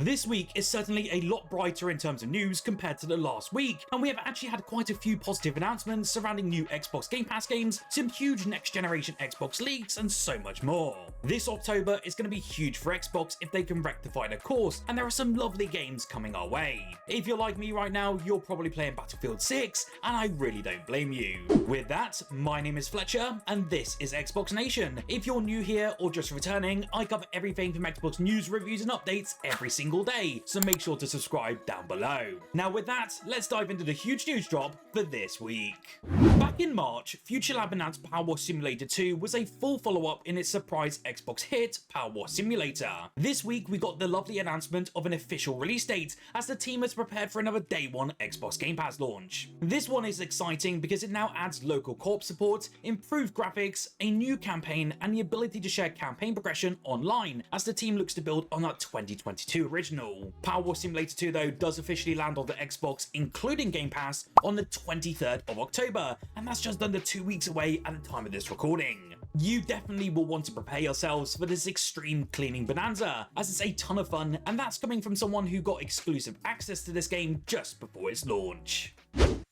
This week is certainly a lot brighter in terms of news compared to the last week, and we have actually had quite a few positive announcements surrounding new Xbox Game Pass games, some huge next generation Xbox leaks, and so much more. This October is going to be huge for Xbox if they can rectify their course, and there are some lovely games coming our way. If you're like me right now, you're probably playing Battlefield 6, and I really don't blame you. With that, my name is Fletcher, and this is Xbox Nation. If you're new here or just returning, I cover everything from Xbox news, reviews, and updates every single day, so make sure to subscribe down below. Now with that, let's dive into the huge news drop for this week. Back in March, Future Lab announced Power Wash Simulator 2 was a full follow-up in its surprise Xbox hit, Power Wash Simulator. This week we got the lovely announcement of an official release date, as the team has prepared for another day one Xbox Game Pass launch. This one is exciting because it now adds local co-op support, improved graphics, a new campaign, and the ability to share campaign progression online, as the team looks to build on that 2022 original. Power Wash Simulator 2 though does officially land on the Xbox, including Game Pass, on the 23rd of October, and that's just under 2 weeks away at the time of this recording. You definitely will want to prepare yourselves for this extreme cleaning bonanza, as it's a ton of fun, and that's coming from someone who got exclusive access to this game just before its launch.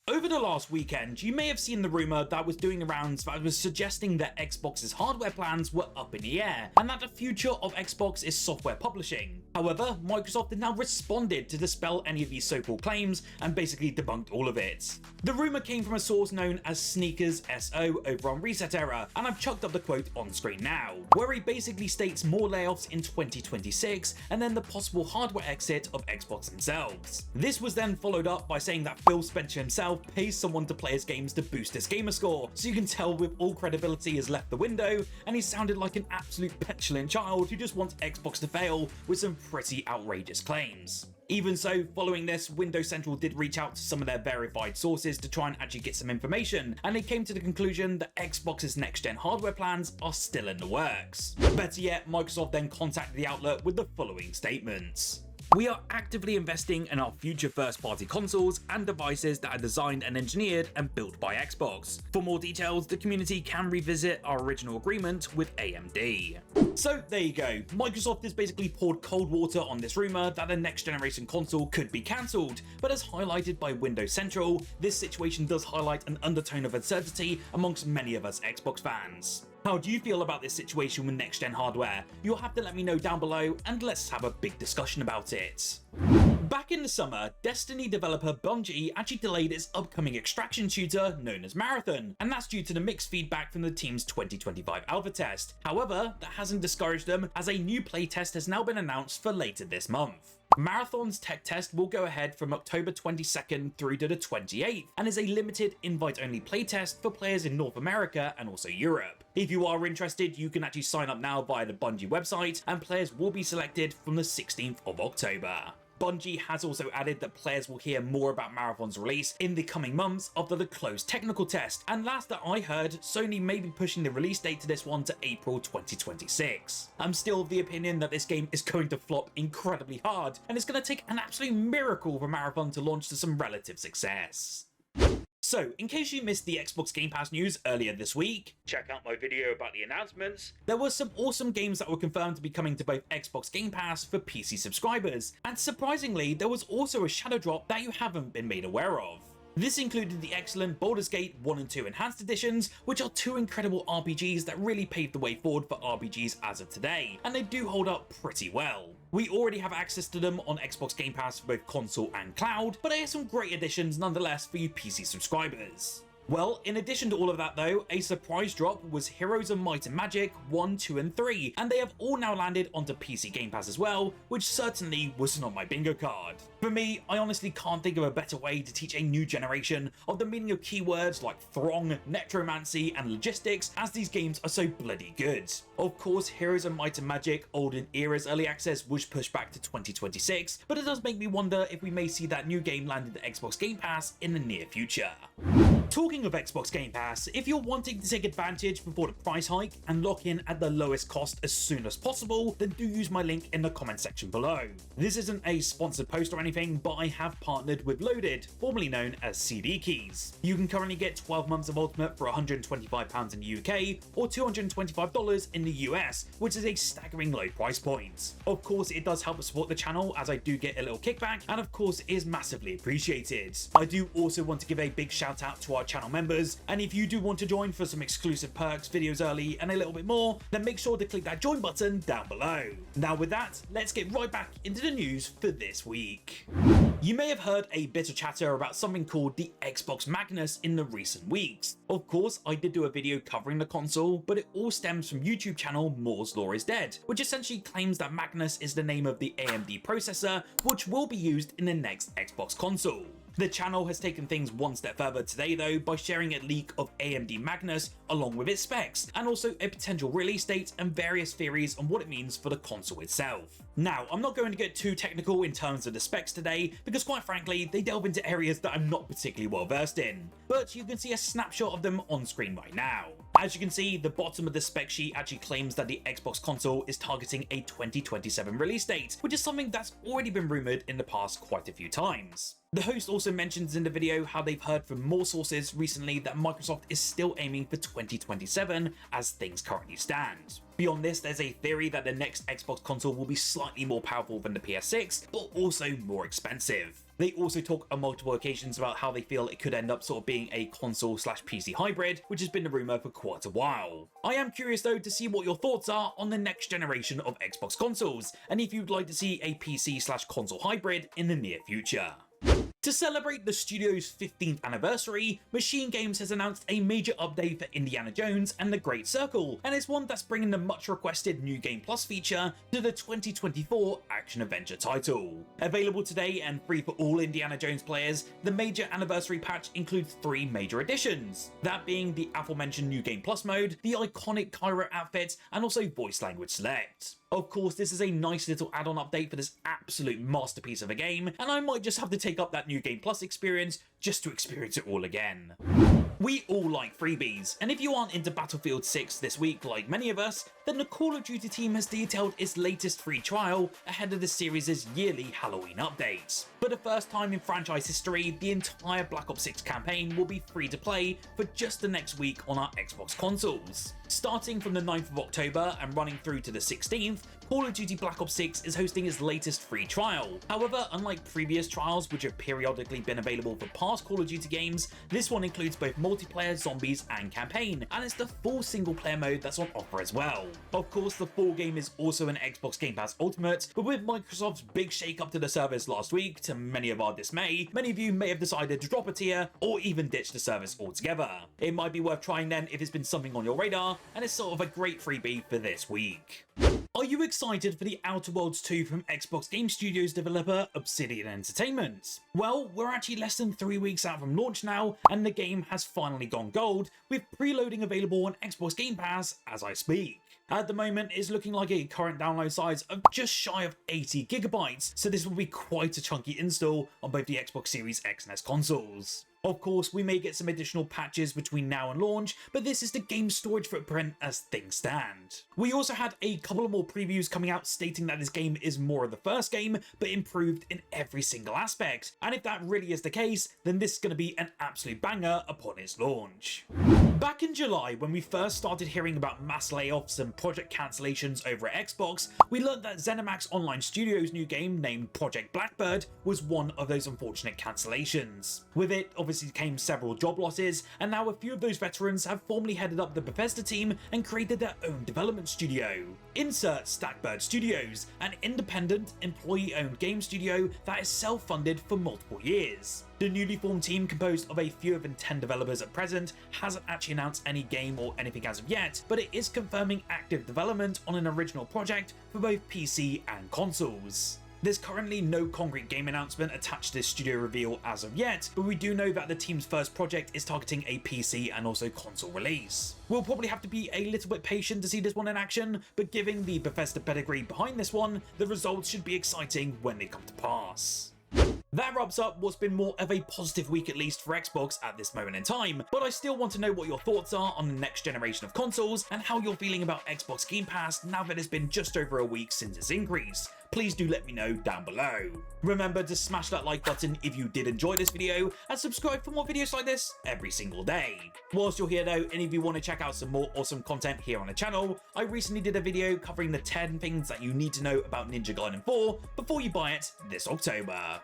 Over the last weekend, you may have seen the rumour that was doing the rounds that was suggesting that Xbox's hardware plans were up in the air, and that the future of Xbox is software publishing. However, Microsoft has now responded to dispel any of these so-called claims and basically debunked all of it. The rumour came from a source known as Sneakers SO over on Reset Era, and I've chucked up the quote on screen now, where he basically states more layoffs in 2026 and then the possible hardware exit of Xbox themselves. This was then followed up by saying that Phil Spencer himself pays someone to play his games to boost his gamer score, so you can tell with all credibility has left the window, and he sounded like an absolute petulant child who just wants Xbox to fail with some pretty outrageous claims. Even so, following this, Windows Central did reach out to some of their verified sources to try and actually get some information, and they came to the conclusion that Xbox's next-gen hardware plans are still in the works. Better yet, Microsoft then contacted the outlet with the following statements. We are actively investing in our future first-party consoles and devices that are designed and engineered and built by Xbox. For more details, the community can revisit our original agreement with AMD. So there you go, Microsoft has basically poured cold water on this rumour that the next generation console could be cancelled, but as highlighted by Windows Central, this situation does highlight an undertone of uncertainty amongst many of us Xbox fans. How do you feel about this situation with next-gen hardware? You'll have to let me know down below, and let's have a big discussion about it. Back in the summer, Destiny developer Bungie actually delayed its upcoming extraction shooter known as Marathon, and that's due to the mixed feedback from the team's 2025 alpha test. However, that hasn't discouraged them, as a new playtest has now been announced for later this month. Marathon's tech test will go ahead from October 22nd through to the 28th, and is a limited invite-only playtest for players in North America and also Europe. If you are interested, you can actually sign up now via the Bungie website, and players will be selected from the 16th of October. Bungie has also added that players will hear more about Marathon's release in the coming months after the closed technical test, and last that I heard, Sony may be pushing the release date to this one to April 2026. I'm still of the opinion that this game is going to flop incredibly hard, and it's going to take an absolute miracle for Marathon to launch to some relative success. So, in case you missed the Xbox Game Pass news earlier this week, check out my video about the announcements. There were some awesome games that were confirmed to be coming to both Xbox Game Pass for PC subscribers, and surprisingly, there was also a shadow drop that you haven't been made aware of. This included the excellent Baldur's Gate 1 and 2 Enhanced Editions, which are two incredible RPGs that really paved the way forward for RPGs as of today, and they do hold up pretty well. We already have access to them on Xbox Game Pass for both console and cloud, but they are some great additions nonetheless for you PC subscribers. Well, in addition to all of that though, a surprise drop was Heroes of Might and Magic 1, 2 and 3, and they have all now landed onto PC Game Pass as well, which certainly wasn't on my bingo card. For me, I honestly can't think of a better way to teach a new generation of the meaning of keywords like throng, necromancy and logistics, as these games are so bloody good. Of course, Heroes of Might and Magic Olden Era's early access was pushed back to 2026, but it does make me wonder if we may see that new game land into Xbox Game Pass in the near future. Talking of Xbox Game Pass, if you're wanting to take advantage before the price hike and lock in at the lowest cost as soon as possible, then do use my link in the comment section below. This isn't a sponsored post or anything, but I have partnered with Loaded, formerly known as CD Keys. You can currently get 12 months of Ultimate for £125 in the UK or $225 in the US, which is a staggering low price point. Of course, it does help support the channel as I do get a little kickback, and of course it is massively appreciated. I do also want to give a big shout out to our channel members, and if you do want to join for some exclusive perks, videos early, and a little bit more, then make sure to click that join button down below. Now with that, let's get right back into the news for this week. You may have heard a bit of chatter about something called the Xbox Magnus in the recent weeks. Of course, I did do a video covering the console, but it all stems from YouTube channel Moore's Law is Dead, which essentially claims that Magnus is the name of the AMD processor, which will be used in the next Xbox console. The channel has taken things one step further today though by sharing a leak of AMD Magnus along with its specs, and also a potential release date and various theories on what it means for the console itself. Now, I'm not going to get too technical in terms of the specs today, because quite frankly, they delve into areas that I'm not particularly well versed in, but you can see a snapshot of them on screen right now. As you can see, the bottom of the spec sheet actually claims that the Xbox console is targeting a 2027 release date, which is something that's already been rumoured in the past quite a few times. The host also mentions in the video how they've heard from more sources recently that Microsoft is still aiming for 2027 as things currently stand. Beyond this, there's a theory that the next Xbox console will be slightly more powerful than the PS6, but also more expensive. They also talk on multiple occasions about how they feel it could end up sort of being a console/PC hybrid, which has been the rumour for quite a while. I am curious though to see what your thoughts are on the next generation of Xbox consoles, and if you'd like to see a PC/console hybrid in the near future. To celebrate the studio's 15th anniversary, Machine Games has announced a major update for Indiana Jones and the Great Circle, and it's one that's bringing the much requested New Game Plus feature to the 2024 action-adventure title. Available today and free for all Indiana Jones players, the major anniversary patch includes 3 major additions, that being the aforementioned New Game Plus mode, the iconic Cairo outfit, and also voice language select. Of course, this is a nice little add-on update for this absolute masterpiece of a game, and I might just have to take up that New Game Plus experience just to experience it all again. We all like freebies, and if you aren't into Battlefield 6 this week like many of us, then the Call of Duty team has detailed its latest free trial ahead of the series' yearly Halloween update. For the first time in franchise history, the entire Black Ops 6 campaign will be free to play for just the next week on our Xbox consoles. Starting from the 9th of October and running through to the 16th, Call of Duty Black Ops 6 is hosting its latest free trial. However, unlike previous trials which have periodically been available for past Call of Duty games, this one includes both multiplayer, zombies, and campaign, and it's the full single player mode that's on offer as well. Of course, the full game is also an Xbox Game Pass Ultimate, but with Microsoft's big shake up to the service last week, to many of our dismay, many of you may have decided to drop a tier or even ditch the service altogether. It might be worth trying then if it's been something on your radar, and it's sort of a great freebie for this week. Are you excited for the Outer Worlds 2 from Xbox Game Studios developer Obsidian Entertainment? Well, we're actually less than 3 weeks out from launch now, and the game has finally gone gold, with preloading available on Xbox Game Pass as I speak. At the moment, it's looking like a current download size of just shy of 80 gigabytes, so this will be quite a chunky install on both the Xbox Series X and S consoles. Of course, we may get some additional patches between now and launch, but this is the game's storage footprint as things stand. We also had a couple of more previews coming out stating that this game is more of the first game, but improved in every single aspect. And if that really is the case, then this is going to be an absolute banger upon its launch. Back in July, when we first started hearing about mass layoffs and project cancellations over at Xbox, we learned that ZeniMax Online Studios' new game named Project Blackbird was one of those unfortunate cancellations. With it, obviously came several job losses, and now a few of those veterans have formally headed up the Bethesda team and created their own development studio. Insert Stackbird Studios, an independent, employee-owned game studio that is self-funded for multiple years. The newly formed team, composed of a fewer than 10 developers at present, hasn't actually announced any game or anything as of yet, but it is confirming active development on an original project for both PC and consoles. There's currently no concrete game announcement attached to this studio reveal as of yet, but we do know that the team's first project is targeting a PC and also console release. We'll probably have to be a little bit patient to see this one in action, but given the Bethesda pedigree behind this one, the results should be exciting when they come to pass. That wraps up what's been more of a positive week at least for Xbox at this moment in time, but I still want to know what your thoughts are on the next generation of consoles and how you're feeling about Xbox Game Pass now that it's been just over a week since its increase. Please do let me know down below. Remember to smash that like button if you did enjoy this video, and subscribe for more videos like this every single day. Whilst you're here though, and if you want to check out some more awesome content here on the channel, I recently did a video covering the 10 things that you need to know about Ninja Gaiden 4 before you buy it this October.